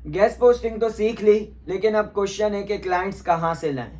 Guest posting तो सीख ली, लेकिन अब क्वेश्चन है कि क्लाइंट्स कहाँ से लाएं।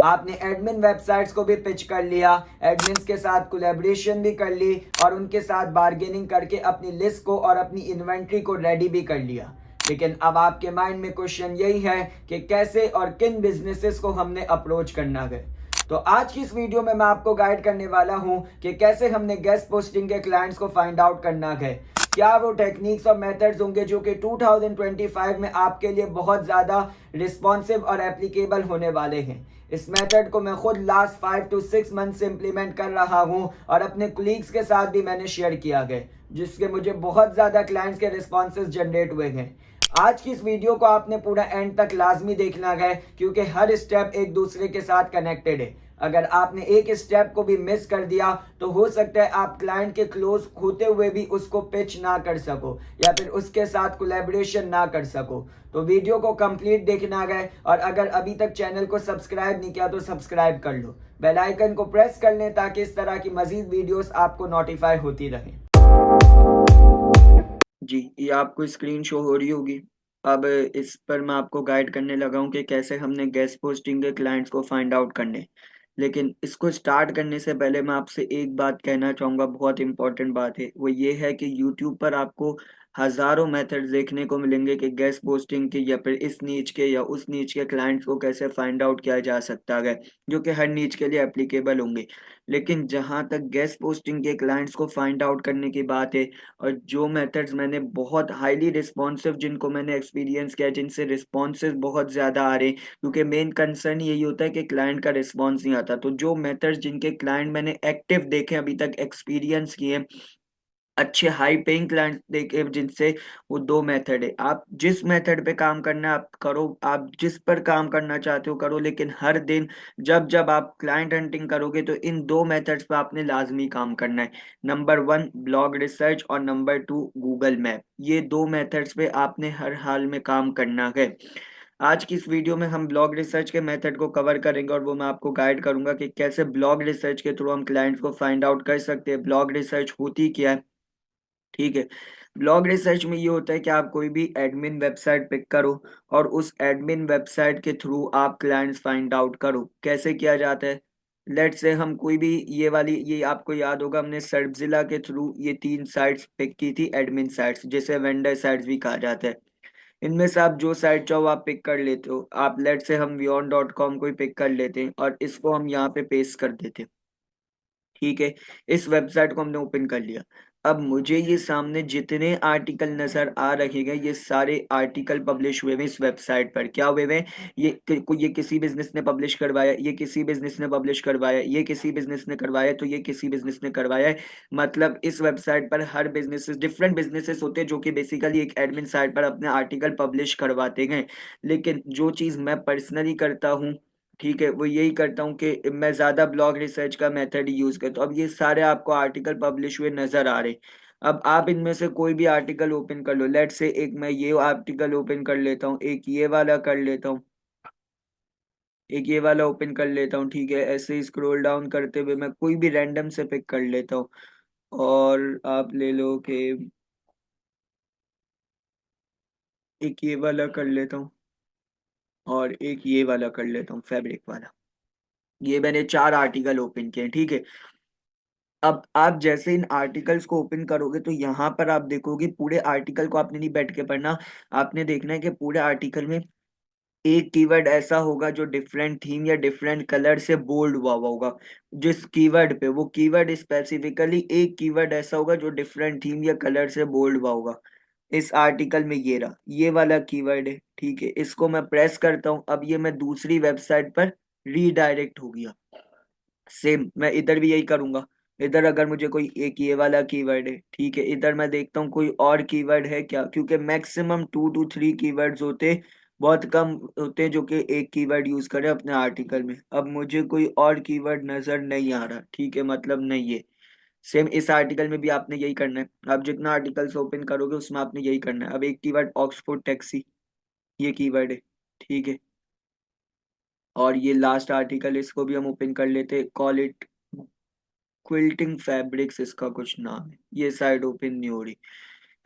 आपने एडमिन वेबसाइट्स को भी पिच कर लिया, एडमिन्स के साथ कोलैबोरेशन भी कर ली और उनके साथ बार्गेनिंग करके अपनी लिस्ट को और अपनी इन्वेंट्री को रेडी भी कर लिया। लेकिन अब आपके माइंड में क्वेश्चन यही है कि कैसे और किन बिजनेसेस को हमने अप्रोच करना है। तो आज की इस वीडियो में मैं आपको गाइड करने वाला हूं कि कैसे हमने गेस्ट पोस्टिंग के क्लाइंट्स को फाइंड आउट करना है। क्या वो टेक्निक्स और मेथड्स होंगे जो कि 2025 में आपके लिए बहुत ज़्यादा रिस्पॉन्सिव और एप्लीकेबल होने वाले हैं। इस मेथड को मैं खुद लास्ट 5 to 6 मंथ से इम्प्लीमेंट कर रहा हूं और अपने कोलीग्स के साथ भी मैंने शेयर किया है, जिसके मुझे बहुत ज़्यादा क्लाइंट्स के रिस्पॉन्सेज जनरेट हुए हैं। आज की इस वीडियो को आपने पूरा एंड तक लाजमी देखना है, क्योंकि हर स्टेप एक दूसरे के साथ कनेक्टेड है। अगर आपने एक स्टेप को भी मिस कर दिया तो हो सकता है आप क्लाइंट के क्लोज होते हुए भी उसको पिच ना कर सको या फिर उसके साथ कोलैबोरेशन ना कर सको। तो वीडियो को कंप्लीट देखना है और अगर अभी तक चैनल को सब्सक्राइब नहीं किया तो सब्सक्राइब कर लो, बेल आइकन को प्रेस कर लें ताकि इस तरह की मजीद वीडियोस आपको नोटिफाई होती रहे। जी, ये आपको स्क्रीन शो हो रही होगी। अब इस पर मैं आपको गाइड करने लगा हूँ कि कैसे हमने गेस्ट पोस्टिंग के क्लाइंट्स को फाइंड आउट करने। लेकिन इसको स्टार्ट करने से पहले मैं आपसे एक बात कहना चाहूँगा, बहुत इंपॉर्टेंट बात है। वो ये है कि यूट्यूब पर आपको हज़ारों मेथड्स देखने को मिलेंगे कि गेस्ट पोस्टिंग के या फिर इस नीच के या उस नीच के क्लाइंट्स को कैसे फाइंड आउट किया जा सकता है, जो कि हर नीच के लिए एप्लीकेबल होंगे। लेकिन जहाँ तक गेस्ट पोस्टिंग के क्लाइंट्स को फाइंड आउट करने की बात है, और जो मेथड्स मैंने बहुत हाईली रिस्पॉन्सिव जिनको मैंने एक्सपीरियंस किया, जिनसे रिस्पॉन्सेज बहुत ज़्यादा आ रहे, क्योंकि मेन कंसर्न यही होता है कि क्लाइंट का रिस्पॉन्स नहीं आता। तो जो मेथड्स जिनके क्लाइंट मैंने एक्टिव देखे, अभी तक एक्सपीरियंस किए, अच्छे हाई पेइंग क्लाइंट देखे जिनसे, वो दो मेथड है। आप जिस मेथड पे काम करना है आप करो, आप जिस पर काम करना चाहते हो करो, लेकिन हर दिन जब जब आप क्लाइंट हंटिंग करोगे तो इन दो मेथड्स पे आपने लाजमी काम करना है। नंबर 1 ब्लॉग रिसर्च और नंबर 2 गूगल मैप। ये दो मेथड्स पे आपने हर हाल में काम करना है। आज की इस वीडियो में हम ब्लॉग रिसर्च के मेथड को कवर करेंगे और वो मैं आपको गाइड करूंगा कि कैसे ब्लॉग रिसर्च के थ्रू हम क्लाइंट्स को फाइंड आउट कर सकते हैं। ब्लॉग रिसर्च होती क्या है, ठीक है। ब्लॉग रिसर्च में ये होता है कि आप कोई भी एडमिन वेबसाइट पिक करो और उस एडमिन वेबसाइट के थ्रू आप क्लाइंट्स फाइंड आउट करो। कैसे किया जाता है, लेट से हम कोई भी ये आपको याद होगा, हमने सर्वजिला के थ्रू ये 3 साइट्स पिक की थी, एडमिन साइट्स जिसे वेंडर साइट्स भी कहा जाता है। इनमें से आप जो साइट चाहो आप पिक कर लेते हो। आप लेट से हम vion.com को ही पिक कर लेते हैं और इसको हम यहाँ पे पेस्ट कर देते हैं, ठीक है। इस वेबसाइट को हमने ओपन कर लिया। अब मुझे ये सामने जितने आर्टिकल नजर आ रहे हैं, ये सारे आर्टिकल पब्लिश हुए हैं इस वेबसाइट पर। क्या हुए हैं, ये किसी बिजनेस ने पब्लिश करवाया, ये किसी बिजनेस ने पब्लिश करवाया, ये किसी बिजनेस ने करवाया, तो ये किसी बिजनेस ने करवाया है। मतलब इस वेबसाइट पर हर बिजनेसेस, डिफरेंट बिजनेसेस होते हैं जो कि बेसिकली एक एडमिन साइट पर अपने आर्टिकल पब्लिश करवाते हैं। लेकिन जो चीज़ मैं पर्सनली करता हूँ, ठीक है, वो यही करता हूँ कि मैं ज़्यादा ब्लॉग रिसर्च का मेथड ही यूज़ करता हूँ। अब ये सारे आपको आर्टिकल पब्लिश हुए नज़र आ रहे। अब आप इनमें से कोई भी आर्टिकल ओपन कर लो। लेट से एक मैं ये आर्टिकल ओपन कर लेता हूँ, एक ये वाला कर लेता हूँ, एक ये वाला ओपन कर लेता हूँ, ठीक है। ऐसे ही स्क्रॉल डाउन करते हुए मैं कोई भी रैंडम से पिक कर लेता हूँ। और आप ले लो कि एक ये वाला कर लेता हूँ और एक ये वाला कर लेता हूँ, फैब्रिक वाला। ये मैंने 4 आर्टिकल ओपन किए, ठीक है। अब आप जैसे इन आर्टिकल्स को ओपन करोगे तो यहाँ पर आप देखोगे, पूरे आर्टिकल को आपने नहीं बैठ के पढ़ना। आपने देखना है कि पूरे आर्टिकल में एक कीवर्ड ऐसा होगा जो डिफरेंट थीम या डिफरेंट कलर से बोल्ड हुआ हुआ होगा। जिस कीवर्ड पे, वो कीवर्ड स्पेसिफिकली एक कीवर्ड ऐसा होगा जो डिफरेंट थीम या कलर से बोल्ड हुआ होगा। इस आर्टिकल में ये रहा, ये वाला कीवर्ड है, ठीक है। इसको मैं प्रेस करता हूँ, अब ये मैं दूसरी वेबसाइट पर रीडायरेक्ट हो गया। सेम मैं इधर भी यही करूंगा। इधर अगर मुझे कोई एक ये वाला कीवर्ड है, ठीक है, इधर मैं देखता हूँ कोई और कीवर्ड है क्या, क्योंकि मैक्सिमम 2 to 3 कीवर्ड्स होते, बहुत कम होते हैं जो कि एक कीवर्ड यूज करें अपने आर्टिकल में। अब मुझे कोई और कीवर्ड नजर नहीं आ रहा, ठीक है, मतलब नहीं है। सेम इस आर्टिकल में भी आपने यही करना है। आप जितना आर्टिकल्स ओपन करोगे उसमें आपने यही करना है। अब एक कीवर्ड ऑक्सफोर्ड टैक्सी, ये कीवर्ड है, ठीक है। और ये लास्ट आर्टिकल, इसको भी हम ओपन कर लेते, कॉल इट क्विल्टिंग फैब्रिक्स, इसका कुछ नाम है। ये साइड ओपन नहीं हो रही।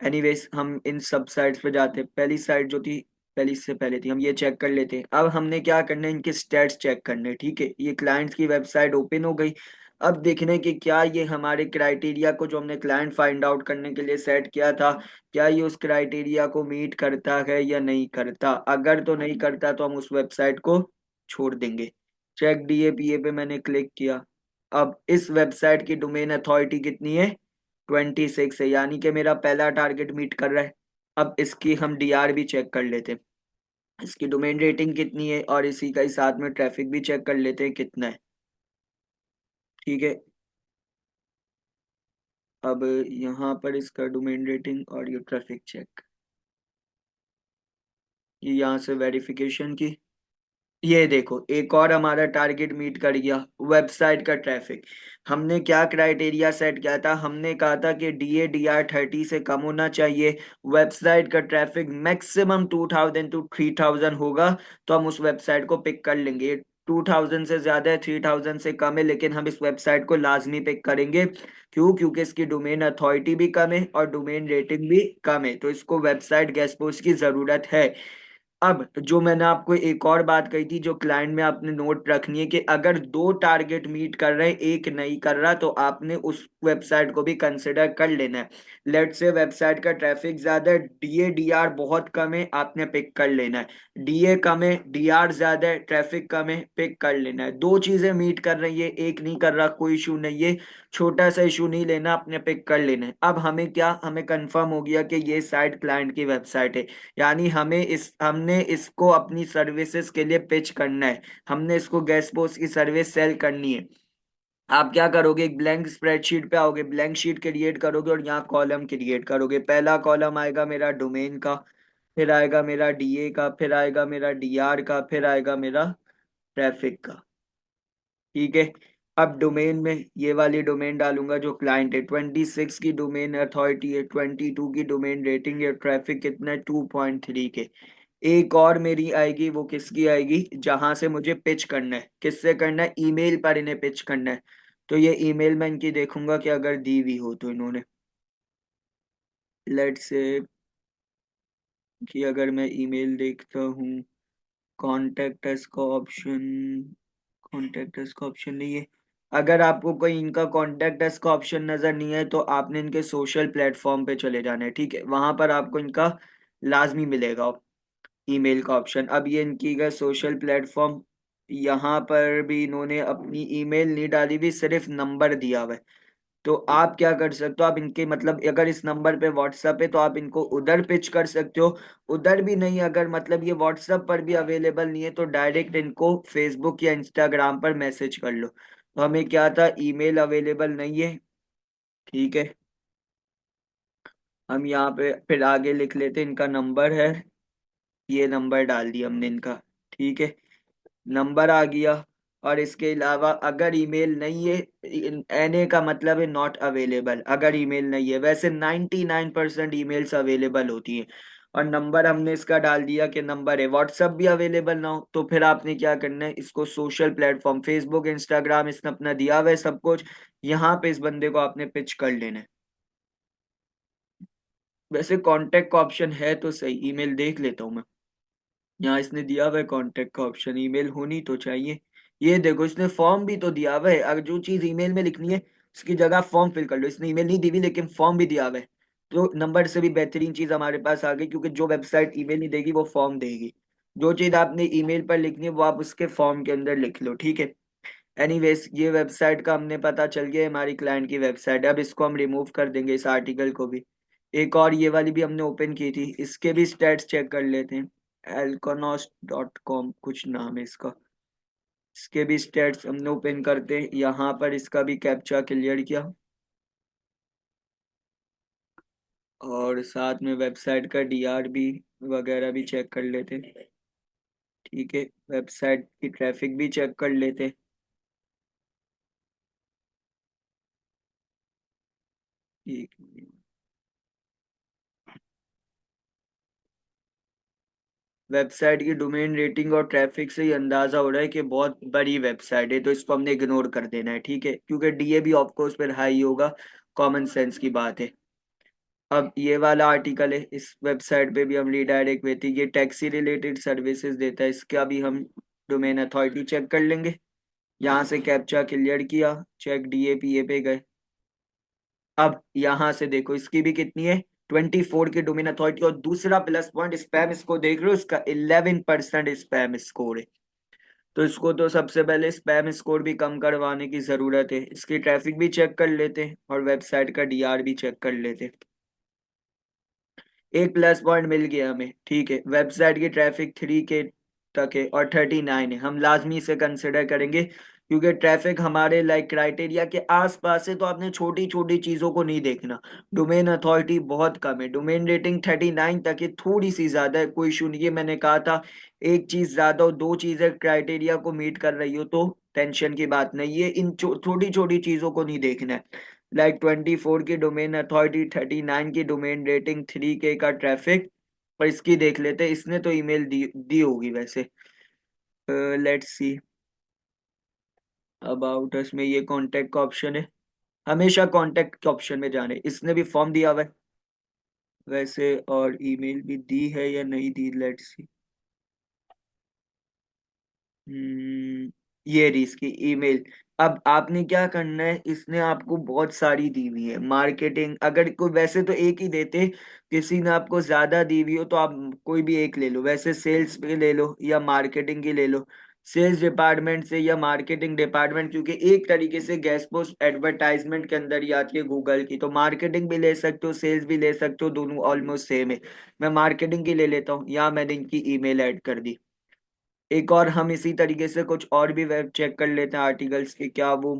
एनीवेज हम इन सब साइट्स पे जाते हैं। पहली साइट जो थी पहले इससे पहले थी, हम ये चेक कर लेते हैं। अब हमने क्या करना है, इनके स्टैट्स चेक करने हैं, ठीक है। ये क्लाइंट्स की वेबसाइट ओपन हो गई। अब देखने कि क्या ये हमारे क्राइटेरिया को, जो हमने क्लाइंट फाइंड आउट करने के लिए सेट किया था, क्या ये उस क्राइटेरिया को मीट करता है या नहीं करता। अगर तो नहीं करता तो हम उस वेबसाइट को छोड़ देंगे। चेक डीएपीए पे मैंने क्लिक किया। अब इस वेबसाइट की डोमेन अथॉरिटी कितनी है, 26 है, यानी कि मेरा पहला टारगेट मीट कर रहा है। अब इसकी हम डीआर भी चेक कर लेते हैं, इसकी डोमेन रेटिंग कितनी है, और इसी का ही साथ में ट्रैफिक भी चेक कर लेते हैं कितना है, ठीक है। अब यहाँ पर इसका डोमेन रेटिंग और ये ट्रैफिक चेक, ये यहाँ से वेरिफिकेशन की, ये देखो एक और हमारा टारगेट मीट कर गया, वेबसाइट का ट्रैफिक। हमने क्या क्राइटेरिया सेट किया था, हमने कहा था कि DADR 30 से कम होना चाहिए, वेबसाइट का ट्रैफिक मैक्सिमम 2000 to 3000 होगा, तो हम उस वेबसाइट को पिक कर लेंगे। 2000 से ज्यादा है, 3000 से कम है, लेकिन हम इस वेबसाइट को लाजमी पिक करेंगे। क्यों, क्योंकि इसकी डोमेन अथॉरिटी भी कम है और डोमेन रेटिंग भी कम है, तो इसको वेबसाइट गेस्ट पोस्ट की जरूरत है। अब जो मैंने आपको एक और बात कही थी, जो क्लाइंट में आपने नोट रखनी है, कि अगर दो टारगेट मीट कर रहे हैं, एक नहीं कर रहा, तो आपने उस वेबसाइट को भी कंसिडर कर लेना है। लेट से वेबसाइट का ट्रैफिक ज्यादा है, DADR बहुत कम है, आपने पिक कर लेना है। DA कम है, DR ज्यादा है, ट्रैफिक कम है, पिक कर लेना है। दो चीजें मीट कर रही है, एक नहीं कर रहा, कोई इशू नहीं है, छोटा सा इशू नहीं लेना, आपने पिक कर लेना है। अब हमें क्या, हमें कंफर्म हो गया कि ये साइट क्लाइंट की वेबसाइट है, यानी हमने इसको अपनी सर्विसेज के लिए पिच करना है, हमने इसको गैस पोस्ट की सर्विस सेल करनी है। आप क्या करोगे, एक ब्लैंक स्प्रेडशीट पे आओगे, ब्लैंक शीट क्रिएट करोगे और यहाँ कॉलम क्रिएट करोगे। पहला कॉलम आएगा मेरा डोमेन का, फिर आएगा मेरा DA का, फिर आएगा मेरा DR का, फिर आएगा मेरा ट्रैफिक का, ठीक है। अब डोमेन में ये वाली डोमेन डालूंगा जो क्लाइंट है, 26 की डोमेन अथॉरिटी है, 22 की डोमेन रेटिंग है, ट्रैफिक कितना है, 2.3 के। एक और मेरी आएगी, वो किसकी आएगी, जहां से मुझे पिच करना है, किससे करना है, ईमेल पर इन्हें पिच करना है। तो ये ईमेल मैं इनकी देखूंगा कि अगर दी हुई हो तो इन्होंने, लेट से कि अगर मैं ईमेल देखता हूँ, कॉन्टेक्ट अस का ऑप्शन, कॉन्टेक्ट अस का ऑप्शन नहीं है। अगर आपको कोई इनका कॉन्टेक्ट अस का ऑप्शन नजर नहीं है, तो आपने इनके सोशल प्लेटफॉर्म पे चले जाना है, ठीक है। वहां पर आपको इनका लाजमी मिलेगा ईमेल का ऑप्शन। अब ये इनकी का सोशल प्लेटफॉर्म, यहाँ पर भी इन्होंने अपनी ईमेल नहीं डाली हुई, सिर्फ नंबर दिया हुआ है। तो आप क्या कर सकते हो, आप इनके मतलब अगर इस नंबर पे व्हाट्सएप है तो आप इनको उधर पिच कर सकते हो। उधर भी नहीं, अगर मतलब ये व्हाट्सएप पर भी अवेलेबल नहीं है, तो डायरेक्ट इनको फेसबुक या इंस्टाग्राम पर मैसेज कर लो। तो हमें क्या था, ईमेल अवेलेबल नहीं है, ठीक है। हम यहाँ पे फिर आगे लिख लेते हैं, इनका नंबर है, ये नंबर डाल दिया हमने इनका, ठीक है। नंबर आ गया। और इसके अलावा अगर ईमेल नहीं है, एनए का मतलब है नॉट अवेलेबल, अगर ईमेल नहीं है, वैसे 99% ईमेल्स अवेलेबल होती हैं। और नंबर हमने इसका डाल दिया कि नंबर है, व्हाट्सअप भी अवेलेबल ना हो, तो फिर आपने क्या करना है, इसको सोशल प्लेटफॉर्म फेसबुक इंस्टाग्राम इसने अपना दिया हुआ है सब कुछ, यहाँ पे इस बंदे को आपने पिच कर लेना है। वैसे कांटेक्ट का ऑप्शन है तो सही, ईमेल देख लेता हूँ मैं। यहाँ इसने दिया हुआ है कांटेक्ट का ऑप्शन, ईमेल होनी तो चाहिए। ये देखो इसने फॉर्म भी तो दिया हुआ है, अगर जो चीज ईमेल में लिखनी है उसकी जगह फॉर्म फिल कर लो। इसने ईमेल नहीं दी हुई लेकिन फॉर्म भी दिया हुआ है, तो नंबर से भी बेहतरीन चीज हमारे पास आ गई, क्योंकि जो वेबसाइट ईमेल नहीं देगी वो फॉर्म देगी। जो चीज आपने ईमेल पर लिखनी है वो आप उसके फॉर्म के अंदर लिख लो, ठीक है। एनीवेज ये वेबसाइट का हमने पता चल गया, हमारी क्लाइंट की वेबसाइट है। अब इसको हम रिमूव कर देंगे, इस आर्टिकल को भी। एक और ये वाली भी हमने ओपन की थी, इसके भी स्टैट्स चेक कर लेते हैं। elkonos.com कुछ नाम है इसका, इसके भी स्टैट्स हमने ओपन करते हैं, यहाँ पर इसका भी कैप्चा क्लियर किया, और साथ में वेबसाइट का डीआर भी वगैरह भी चेक कर लेते हैं, ठीक है। वेबसाइट की ट्रैफिक भी चेक कर लेते हैं, ठीक है। वेबसाइट की डोमेन रेटिंग और ट्रैफिक से ही अंदाजा हो रहा है कि बहुत बड़ी वेबसाइट है, तो इसको हमने इग्नोर कर देना है, ठीक है, क्योंकि डीए भी ऑफकोर्स फिर हाई होगा, कॉमन सेंस की बात है। अब ये वाला आर्टिकल है, इस वेबसाइट पे भी हम रीडायरेक्ट हुए थे, ये टैक्सी रिलेटेड सर्विसेज देता है, इसका भी हम डोमेन अथॉरिटी चेक कर लेंगे। यहाँ से कैप्चा क्लियर किया, चेक डीएपीए पे गए। अब यहाँ से देखो इसकी भी कितनी है, 24 की डोमेन अथॉरिटी, और दूसरा प्लस पॉइंट स्पैम स्कोर देख रहे हो, इसका 11% स्पैम स्कोर है। तो इसको तो सबसे पहले स्पैम स्कोर भी कम करवाने की जरूरत है। इसकी ट्रैफिक भी चेक कर लेते हैं और वेबसाइट का डीआर भी चेक कर लेते हैं। एक प्लस पॉइंट मिल गया हमें, ठीक है। वेबसाइट की ट्रैफिक 3K तक है और 39 है, हम लाजमी से कंसिडर करेंगे क्योंकि ट्रैफिक हमारे लाइक क्राइटेरिया के आसपास है, तो आपने छोटी छोटी चीजों को नहीं देखना। डोमेन अथॉरिटी बहुत कम है, डोमेन रेटिंग 39 तक है, थोड़ी सी ज्यादा है, कोई इशू नहीं है। मैंने कहा था एक चीज ज्यादा और दो चीजें क्राइटेरिया को मीट कर रही हो तो टेंशन की बात नहीं है, इन छोटी छोटी चीजों को नहीं देखना है। लाइक 24 की डोमेन अथॉरिटी, 39 की डोमेन रेटिंग, 3K का ट्रैफिक। और इसकी देख लेते, इसने तो ईमेल दी होगी वैसे। लेट्स सी अबाउट अस में ये कांटेक्ट का ऑप्शन है, हमेशा कांटेक्ट के ऑप्शन में जाने, इसने भी फॉर्म दिया हुआ है वैसे, और ईमेल भी दी है या नहीं दी, लेट्स सी। ये रही इसकी ईमेल। अब आपने क्या करना है, इसने आपको बहुत सारी दी हुई है मार्केटिंग, अगर कोई वैसे तो एक ही देते, किसी ने आपको ज्यादा दी हुई हो तो आप कोई भी एक ले लो, वैसे सेल्स पे ले लो या मार्केटिंग की ले लो, सेल्स डिपार्टमेंट से या मार्केटिंग डिपार्टमेंट, क्योंकि एक तरीके से गैस पोस्ट एडवर्टाइजमेंट के अंदर ही आती है गूगल की, तो मार्केटिंग भी ले सकते हो सेल्स भी ले सकते हो, दोनों ऑलमोस्ट सेम है। मैं मार्केटिंग की ले लेता हूँ, यहाँ मैंने इनकी ईमेल ऐड कर दी। एक और हम इसी तरीके से कुछ और भी वेब चेक कर लेते हैं आर्टिकल्स के, क्या वो,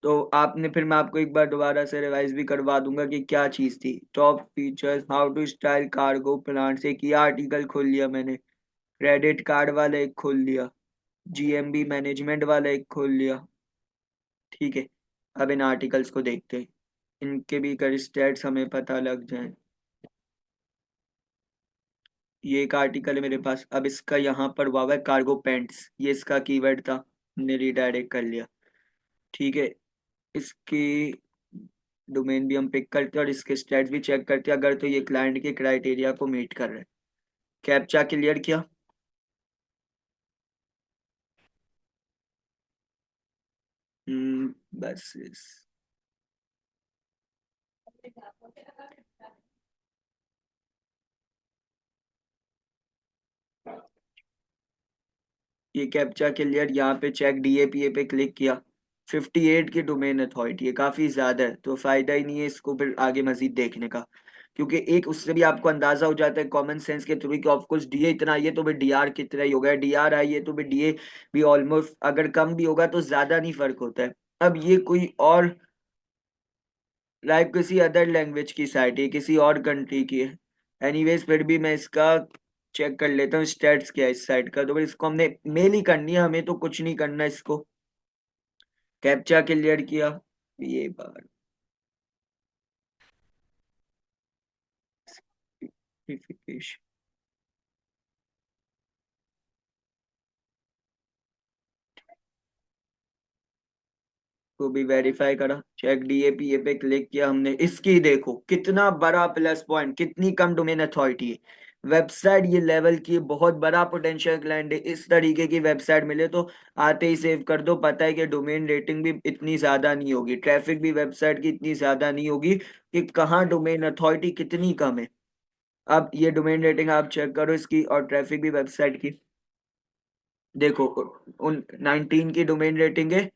तो आपने फिर मैं आपको एक बार दोबारा से रिवाइज भी करवा दूंगा कि क्या चीज थी। Top features, how to style cargo plant, से किया आर्टिकल खोल लिया मैंने, क्रेडिट कार्ड वाला एक खोल लिया, जीएमबी मैनेजमेंट वाला एक खोल लिया, ठीक है। अब इन आर्टिकल्स को देखते हैं, इनके भी कर स्टेट्स हमें पता लग जाए। ये एक आर्टिकल है मेरे पास, अब इसका यहाँ पर हुआ हुआ है कार्गो पैंट्स, ये इसका कीवर्ड था, हमने रिडायरेक्ट कर लिया, ठीक है। इसकी डोमेन भी हम पिक करते हैं और इसके स्टैट्स भी चेक करते हैं, अगर तो ये क्लाइंट के क्राइटेरिया को मीट कर रहे हैं। कैप्चा क्लियर किया। बस ये कैप्चा क्लियर, यहाँ पे चेक डीएपीए पे क्लिक किया, 58 की डोमेन अथॉरिटी है, काफी ज्यादा है, तो फायदा ही नहीं है इसको फिर आगे मजीद देखने का, क्योंकि एक उससे भी आपको अंदाजा हो जाता है कॉमन सेंस के थ्रू कि ऑफकोर्स डीए इतना ही है तो फिर डीआर कितना ही होगा, डीआर आई है तो फिर डीए भी ऑलमोस्ट, अगर कम भी होगा तो ज्यादा नहीं फर्क होता है। अब ये कोई और लाइक किसी अदर लैंग्वेज की साइट है, किसी और कंट्री की है, एनीवेज फिर भी मैं इसका चेक कर लेता हूँ स्टेट्स क्या है इस साइट का, तो फिर इसको हमने मेल ही करनी है, हमें तो कुछ नहीं करना इसको। कैप्चा क्लियर किया, ये बार वेरिफिकेशन को भी वेरीफाई करा, चेक डीएपीए पे क्लिक किया हमने, इसकी देखो कितना बड़ा प्लस पॉइंट, कितनी कम डोमेन अथॉरिटी है, वेबसाइट ये लेवल की बहुत बड़ा पोटेंशियल क्लाइंट है, इस तरीके की वेबसाइट मिले तो आते ही सेव कर दो, पता है कि डोमेन रेटिंग भी इतनी ज्यादा नहीं होगी, ट्रैफिक भी वेबसाइट की इतनी ज्यादा नहीं होगी कि कहाँ डोमेन अथॉरिटी कितनी कम है। अब ये डोमेन रेटिंग आप चेक करो इसकी, और ट्रैफिक भी वेबसाइट की देखो, उन 19 की डोमेन रेटिंग है,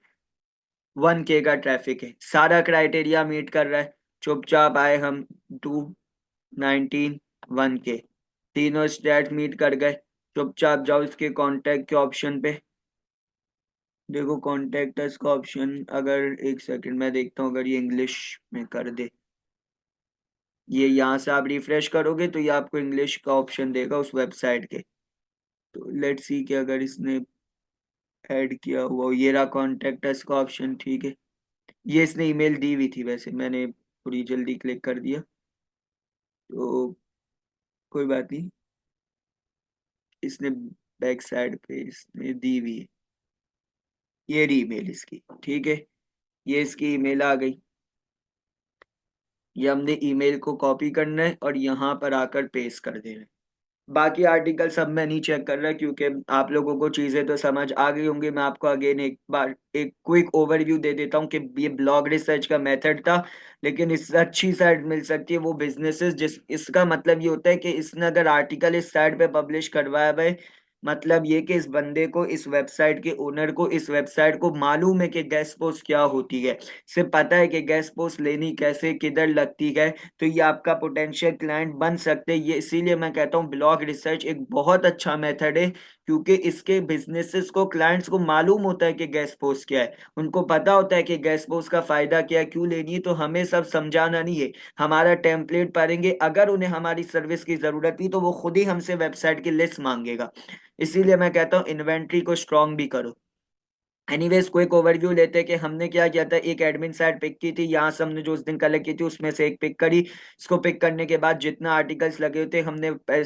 1K का ट्रैफिक है, सारा क्राइटेरिया मीट कर रहा है। चुपचाप आए हम, 219, 1K, तीनों स्टैट मीट कर गए। चुपचाप जाओ इसके कांटेक्ट के ऑप्शन पे, देखो कांटेक्ट अस का ऑप्शन, अगर एक सेकंड मैं देखता हूँ अगर ये इंग्लिश में कर दे, ये यहाँ से आप रिफ्रेश करोगे तो ये आपको इंग्लिश का ऑप्शन देगा उस वेबसाइट के। तो लेट्स सी कि अगर इसने ऐड किया हुआ हो, ये रहा कांटेक्ट अस का ऑप्शन, ठीक है। ये इसने ईमेल दी हुई थी वैसे, मैंने थोड़ी जल्दी क्लिक कर दिया, तो कोई बात नहीं, इसने बैक साइड पे इसने दी हुई है, ये रही ईमेल इसकी, ठीक है। ये इसकी ईमेल आ गई। ये हमने ईमेल को कॉपी करना है और यहाँ पर आकर पेस्ट कर देना है। बाकी आर्टिकल सब मैं नहीं चेक कर रहा क्योंकि आप लोगों को चीजें तो समझ आ गई होंगी। मैं आपको अगेन एक बार एक क्विक ओवरव्यू दे देता हूँ कि ये ब्लॉग रिसर्च का मेथड था, लेकिन इससे अच्छी साइट मिल सकती है वो बिजनेसेस जिस इसका मतलब ये होता है कि इसने अगर आर्टिकल इस साइट पे पब्लिश करवाया भाई, मतलब ये कि इस बंदे को, इस वेबसाइट के ओनर को, इस वेबसाइट को मालूम है कि गेस्ट पोस्ट क्या होती है, इसे पता है कि गेस्ट पोस्ट लेनी कैसे किधर लगती है, तो ये आपका पोटेंशियल क्लाइंट बन सकते हैं। ये इसीलिए मैं कहता हूँ ब्लॉग रिसर्च एक बहुत अच्छा मेथड है, क्योंकि इसके बिजनेसेस को, क्लाइंट्स को मालूम होता है कि गेस्ट पोस्ट क्या है, उनको पता होता है कि गेस्ट पोस्ट का फायदा क्या है, क्यों लेनी है। तो हमें सब समझाना नहीं है, हमारा टेम्पलेट पढ़ेंगे, अगर उन्हें हमारी सर्विस की जरूरत थी तो वो खुद ही हमसे वेबसाइट की लिस्ट मांगेगा। इसीलिए मैं कहता हूँ इन्वेंट्री को स्ट्रांग भी करो। एनीवेज क्विक ओवरव्यू लेते हैं कि हमने क्या किया था। एक एडमिन साइट पिक की थी, यहाँ से हमने जो उस दिन कलेक्ट की थी उसमें से एक पिक करी। इसको पिक करने के बाद जितना आर्टिकल्स लगे थे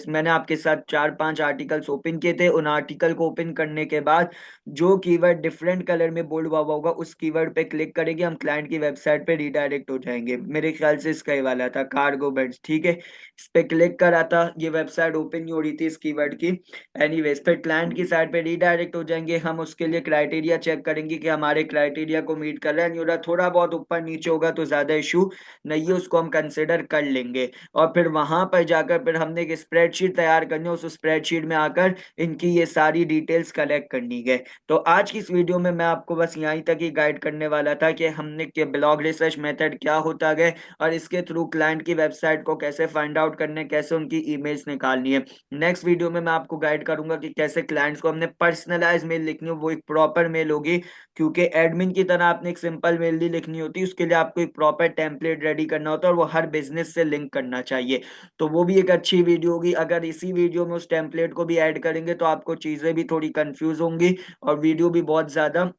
मैंने आपके साथ 4-5 आर्टिकल्स ओपन किए थे। उन आर्टिकल को ओपन करने के बाद जो कीवर्ड डिफरेंट कलर में बोल्ड हुआ होगा उस कीवर्ड पे क्लिक करेंगे, हम क्लाइंट की वेबसाइट पे रिडायरेक्ट हो जाएंगे। मेरे ख्याल से इसका ही वाला था कार्गो बेड्स, ठीक है। इस पे क्लिक करा था, ये वेबसाइट ओपन नहीं हो रही थी इस कीवर्ड की। एनीवेज फिर क्लाइंट की साइट पे रीडायरेक्ट हो जाएंगे। हम उसके लिए क्राइटेरिया चेक करेंगे कि हमारे क्राइटेरिया को मीट कर रहा है, नहीं हो रहा, थोड़ा बहुत ऊपर नीचे होगा तो ज्यादा इशू नहीं है, उसको हम कंसिडर कर लेंगे। और फिर वहां पर जाकर फिर हमने एक स्प्रेडशीट तैयार करनी है, उस स्प्रेडशीट में आकर इनकी ये सारी डिटेल्स कलेक्ट करनी है। तो आज की इस वीडियो में मैं आपको बस यहीं तक ही गाइड करने वाला था कि हमने के ब्लॉग रिसर्च मेथड क्या होता है और इसके थ्रू क्लाइंट की वेबसाइट को कैसे फाइंड आउट करने, कैसे उनकी ईमेल्स निकालनी है। नेक्स्ट वीडियो में मैं आपको गाइड करूंगा कि कैसे क्लाइंट्स को हमने पर्सनलाइज मेल लिखनी है, वो एक प्रॉपर मेल होगी, क्योंकि एडमिन की तरह आपने एक सिंपल मेल नहीं लिखनी होती, उसके लिए आपको एक प्रॉपर टेम्पलेट रेडी करना होता है और वो हर बिजनेस से लिंक करना चाहिए। तो वो भी एक अच्छी वीडियो होगी। अगर इसी वीडियो में उस टेम्पलेट को भी ऐड करेंगे तो आपको चीजें भी थोड़ी कंफ्यूज होंगी और वीडियो भी बहुत ज्यादा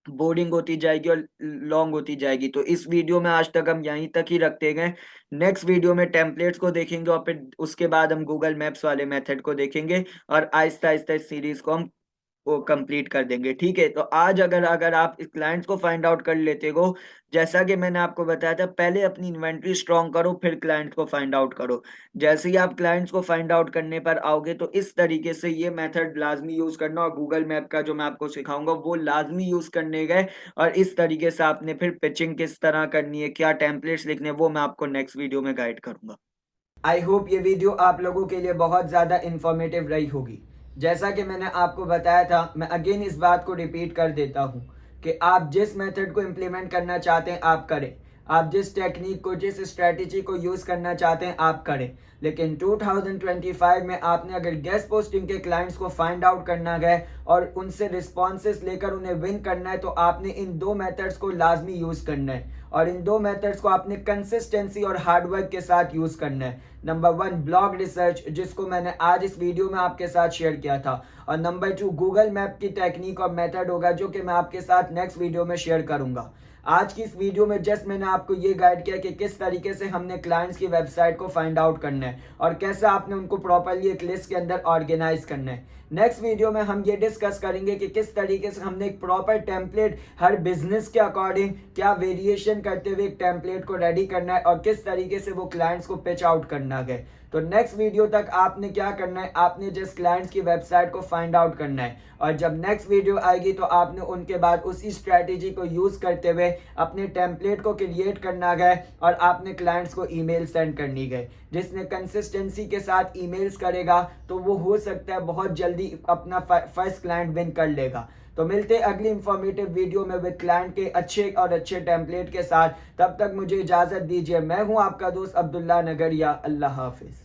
बोरिंग होती जाएगी और लॉन्ग होती जाएगी। तो इस वीडियो में आज तक हम यहीं तक ही रखते गए। नेक्स्ट वीडियो में टेम्पलेट्स को देखेंगे और फिर उसके बाद हम गूगल मैप्स वाले मेथड को देखेंगे और आहिस्ता आहिस्ता इस सीरीज को हम वो कंप्लीट कर देंगे, ठीक है। तो आज अगर अगर आप इस क्लाइंट्स को फाइंड आउट कर लेते हो, जैसा कि मैंने आपको बताया था, पहले अपनी इन्वेंट्री स्ट्रांग करो फिर क्लाइंट को फाइंड आउट करो। जैसे ही आप क्लाइंट्स को फाइंड आउट करने पर आओगे तो इस तरीके से ये मेथड लाजमी यूज करना, और गूगल मैप का जो मैं आपको सिखाऊंगा वो लाजमी यूज करने गए। और इस तरीके से आपने फिर पिचिंग किस तरह करनी है, क्या टेम्पलेट्स लिखने, वो मैं आपको नेक्स्ट वीडियो में गाइड करूंगा। आई होप ये वीडियो आप लोगों के लिए बहुत ज़्यादा इंफॉर्मेटिव रही होगी। जैसा कि मैंने आपको बताया था, मैं अगेन इस बात को रिपीट कर देता हूँ कि आप जिस मेथड को इम्प्लीमेंट करना चाहते हैं आप करें, आप जिस टेक्निक को, जिस स्ट्रेटजी को यूज़ करना चाहते हैं आप करें। लेकिन 2025 में आपने अगर गेस्ट पोस्टिंग के क्लाइंट्स को फाइंड आउट करना है और उनसे रिस्पॉन्सेस लेकर उन्हें विन करना है, तो आपने इन दो मेथड्स को लाजमी यूज़ करना है। और इन दो मेथड्स को आपने कंसिस्टेंसी और हार्डवर्क के साथ यूज करना है। नंबर 1 ब्लॉग रिसर्च, जिसको मैंने आज इस वीडियो में आपके साथ शेयर किया था, और नंबर 2 गूगल मैप की टेक्निक और मेथड होगा, जो कि मैं आपके साथ नेक्स्ट वीडियो में शेयर करूंगा। आज की इस वीडियो में जस्ट मैंने आपको ये गाइड किया कि किस तरीके से हमने क्लाइंट्स की वेबसाइट को फाइंड आउट करना है और कैसे आपने उनको प्रॉपरली एक लिस्ट के अंदर ऑर्गेनाइज करना है। नेक्स्ट वीडियो में हम ये डिस्कस करेंगे कि किस तरीके से हमने एक प्रॉपर टेम्पलेट हर बिजनेस के अकॉर्डिंग क्या वेरिएशन करते हुए एक टेम्पलेट को रेडी करना है और किस तरीके से वो क्लाइंट्स को पिच आउट करना है। तो नेक्स्ट वीडियो तक आपने क्या करना है, आपने जस्ट क्लाइंट्स की वेबसाइट को फाइंड आउट करना है, और जब नेक्स्ट वीडियो आएगी तो आपने उनके बाद उसी स्ट्रेटेजी को यूज करते हुए अपने टेम्पलेट को क्रिएट करना है और आपने क्लाइंट्स को ईमेल सेंड करनी है। जिसने कंसिस्टेंसी के साथ ईमेल्स करेगा तो वो हो सकता है बहुत जल्दी अपना फर्स्ट क्लाइंट विन कर लेगा। तो मिलते अगली इंफॉर्मेटिव वीडियो में विद क्लाइंट के अच्छे टेम्पलेट के साथ। तब तक मुझे इजाजत दीजिए। मैं हूं आपका दोस्त अब्दुल्ला नगरिया। अल्लाह हाफिज।